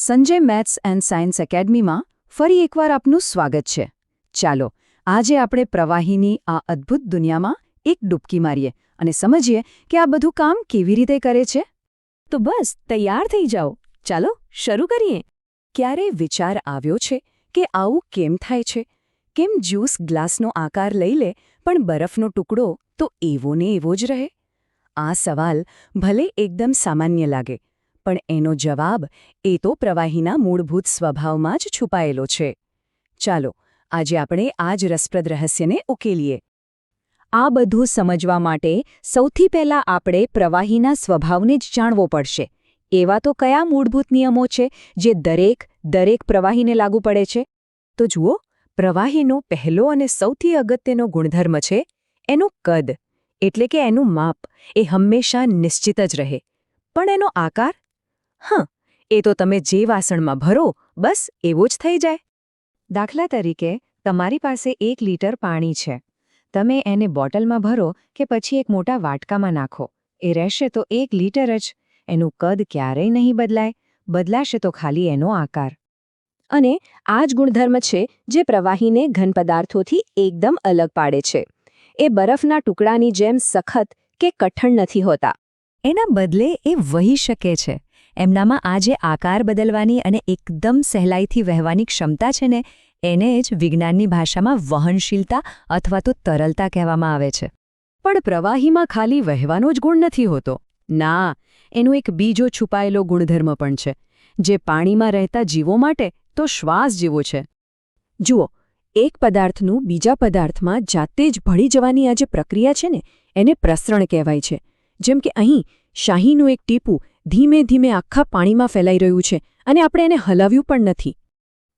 Sanjay maths and science એકેડમીમાં ફરી એકવાર આપનું સ્વાગત છે. ચાલો આજે આપણે પ્રવાહીની આ અદ્ભુત દુનિયામાં એક ડૂબકી મારીએ અને સમજીએ કે આ બધું કામ કેવી રીતે કરે છે. તો બસ તૈયાર થઈ જાઓ, ચાલો શરૂ કરીએ. ક્યારે વિચાર આવ્યો છે કે આવું કેમ થાય છે? કેમ જ્યુસ ગ્લાસનો આકાર લઈ લે પણ બરફનો ટુકડો તો એવો ને એવો જ રહે? આ સવાલ ભલે એકદમ સામાન્ય લાગે, પણ એનો જવાબ એ તો પ્રવાહીના મૂળભૂત સ્વભાવમાં જ છુપાયેલો છે. ચાલો આજે આપણે આ જ રસપ્રદ રહસ્યને ઉકેલીએ. આ બધું સમજવા માટે સૌથી પહેલાં આપણે પ્રવાહીના સ્વભાવને જ જાણવો પડશે. એવા તો કયા મૂળભૂત નિયમો છે જે દરેક પ્રવાહીને લાગુ પડે છે? તો જુઓ, પ્રવાહીનો પહેલો અને સૌથી અગત્યનો ગુણધર્મ છે એનું કદ, એટલે કે એનું માપ. એ હંમેશા નિશ્ચિત જ રહે. પણ એનો આકાર? એ તો તમે જે વાસણમાં ભરો બસ એવો જ થઈ જાય. દાખલા તરીકે તમારી પાસે 1 લીટર પાણી છે. તમે એને બોટલમાં ભરો કે પછી એક મોટા વાટકામાં નાખો, એ રહેશે તો 1 લીટર જ. એનું કદ ક્યારેય નહીં બદલાય, બદલાશે તો ખાલી એનો આકાર. અને આ જ ગુણધર્મ છે જે પ્રવાહીને ઘન પદાર્થોથી એકદમ અલગ પાડે છે. એ બરફના ટુકડાની જેમ સખત કે કઠણ નથી હોતા. એના બદલે એ વહી શકે છે. એમનામાં આ જે આકાર બદલવાની અને એકદમ સહેલાઈથી વહેવાની ક્ષમતા છે ને, એને જ વિજ્ઞાનની ભાષામાં વહનશીલતા અથવા તો તરલતા કહેવામાં આવે છે. પણ પ્રવાહીમાં ખાલી વહેવાનો જ ગુણ નથી હોતો. ના, એનો એક બીજો છુપાયેલો ગુણધર્મ પણ છે, જે પાણીમાં રહેતા જીવો માટે તો શ્વાસ જેવો છે. જુઓ, એક પદાર્થનું બીજા પદાર્થમાં જાતે જ ભળી જવાની આ જે પ્રક્રિયા છે ને, એને પ્રસરણ કહેવાય છે. જેમ કે અહીં શાહીનું એક ટીપું ધીમે ધીમે આખા પાણીમાં ફેલાઈ રહ્યું છે અને આપણે એને હલાવ્યું પણ નથી.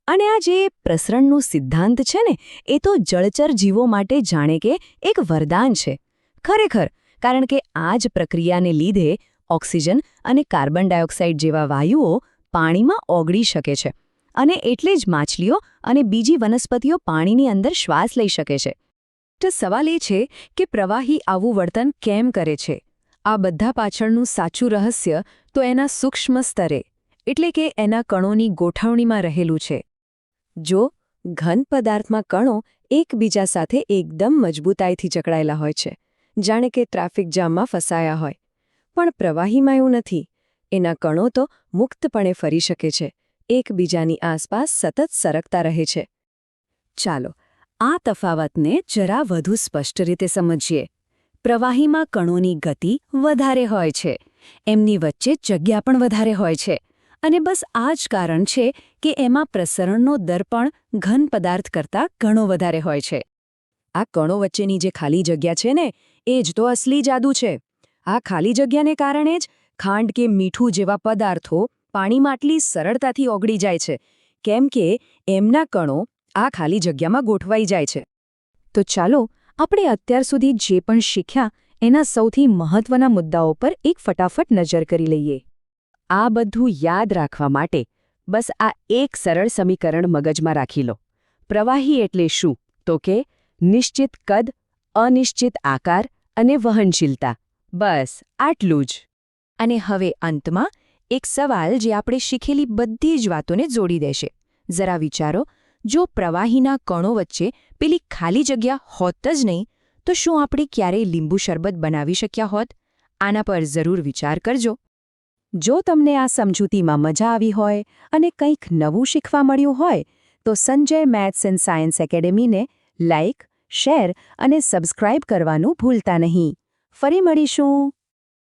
અને આ જે પ્રસરણનો સિદ્ધાંત છે ને, એ તો જળચર જીવો માટે જાણે કે એક વરદાન છે. ખરેખર, કારણ કે આ જ પ્રક્રિયાને લીધે ઓક્સિજન અને કાર્બન ડાયોક્સાઇડ જેવા વાયુઓ પાણીમાં ઓગળી શકે છે. અને એટલે જ માછલીઓ અને બીજી વનસ્પતિઓ પાણીની અંદર શ્વાસ લઈ શકે છે. તો સવાલ એ છે કે પ્રવાહી આવું વર્તન કેમ કરે છે? આ બધા પાછળનું સાચું રહસ્ય તો એના સૂક્ષ્મ સ્તરે, એટલે કે એના કણોની ગોઠવણીમાં રહેલું છે. જો ઘન પદાર્થમાં કણો એકબીજા સાથે એકદમ મજબૂતાઈથી જકડાયેલા હોય છે, જાણે કે ટ્રાફિક જામમાં ફસાયા હોય. પણ પ્રવાહીમાં એવું નથી. એના કણો તો મુક્તપણે ફરી શકે છે, એકબીજાની આસપાસ સતત સરકતા રહે છે. ચાલો આ તફાવતને જરા વધુ સ્પષ્ટ રીતે સમજીએ. પ્રવાહીમાં કણોની ગતિ વધારે હોય છે, એમની વચ્ચે જગ્યા પણ વધારે હોય છે. અને બસ આ જ કારણ છે કે એમાં પ્રસરણનો દર પણ ઘન પદાર્થ કરતાં ઘણો વધારે હોય છે. આ કણો વચ્ચેની જે ખાલી જગ્યા છે ને, એ જ તો અસલી જાદુ છે. આ ખાલી જગ્યાને કારણે જ ખાંડ કે મીઠું જેવા પદાર્થો પાણીમાં આટલી સરળતાથી ઓગળી જાય છે, કેમ કે એમના કણો આ ખાલી જગ્યામાં ગોઠવાઈ જાય છે. તો ચાલો આપણે અત્યાર સુધી જે પણ શીખ્યા એના સૌથી મહત્વના મુદ્દાઓ પર એક ફટાફટ નજર કરી લઈએ. આ બધું યાદ રાખવા માટે બસ આ એક સરળ સમીકરણ મગજમાં રાખી લો. પ્રવાહી એટલે શું? તો કે નિશ્ચિત કદ, અનિશ્ચિત આકાર અને વહનશીલતા. બસ આટલું જ. અને હવે અંતમાં એક સવાલ જે આપણે શીખેલી બધી જ વાતોને જોડી દેશે. જરા વિચારો, જો પ્રવાહીના કણો વચ્ચે પેલી ખાલી જગ્યા હોત જ નહીં, તો શું આપણે ક્યારેય લીંબુ શરબત બનાવી શક્યા હોત? આના પર જરૂર વિચાર કરજો. જો તમને આ સમજૂતીમાં મજા આવી હોય અને કંઈક નવું શીખવા મળ્યું હોય, તો સંજય મેથ્સ એન્ડ સાયન્સ એકેડેમીને લાઇક, શેર અને સબસ્ક્રાઇબ કરવાનું ભૂલતા નહીં. ફરી મળીશું.